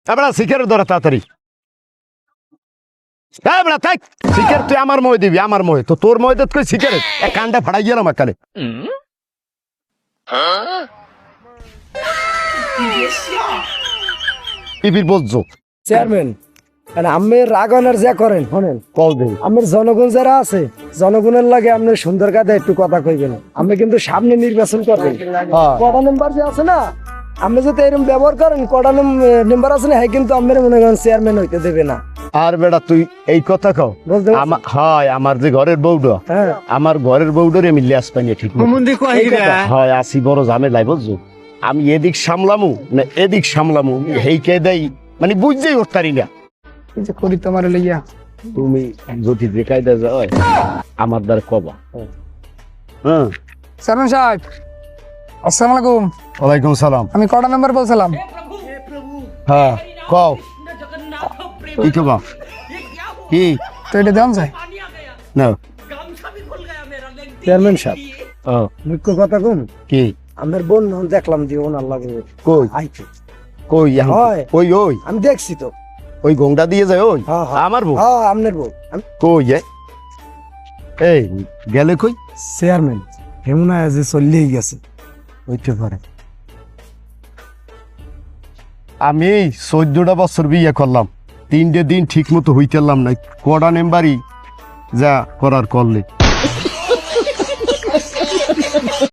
এবার সিগারেট ধরে তাড়াতাড়ি সিগারেট তুই আমার মই দিবি আমার মই তো তোর মই তুই সিগারেট এক কানটা ফাড়াই গেলাম একালে টিভির বলছো চেয়ারম্যান আমের রাগনার যা করেন শোনেন কল দেই আমের জনগণ যারা আছে জনগণের লাগে আপনি সুন্দর কাজে একটু কথা কইবেন আমি কিন্তু সামনে নির্বাচন করবেন কটা নাম্বার যে আছে না আপনি যদি এরকম ব্যবহার করেন কটা নাম্বার আছে না হ্যাঁ কিন্তু আমার মনে করেন চেয়ারম্যান হইতে দেবে না আর বেটা তুই এই কথা কও বুঝতে পারছি। হয় আমার যে ঘরের বউটা হ্যাঁ আমার ঘরের বউডরে আমি লেস পাইনি ঠিক হয় আসি বড় ঝামেলাই বুঝছো আমি এদিক সামলামু না এদিক সামলামু হেইকে দেই মানে বুঝতেই উঠতারি না এই যে করি তোমার লইয়া তুমি যদি দেখাইতে যাও আমার দ্বার কবা হ্যাঁ চেয়ারম্যান সাহেব আসসালামু আলাইকুম ওয়ালাইকুম সালাম আমি কটা নাম্বার বলছিলাম হ্যাঁ কও কি কবা কি তো এটা দেন যায় না চেয়ারম্যান সাহেব ও মুখ্য কথা কোন কি আমার বোন দেখলাম যে ওনার লাগে কই আইছে কই এখন? হয়। ওই ওই আমি দেখছি তো ওই গংডা দিয়ে যায় ওই হ্যাঁ, হ্যাঁ। আমার বউ হ্যাঁ আপনার বউ কই এই গেলে কই চেয়ারম্যান হেমুনা যে চললেই গেছে হইতে পারে আমি 14টা বছর বিয়ে করলাম 3টে দিন ঠিক মতো হইতেলাম না কড়া নেম্বারই যা করার করলে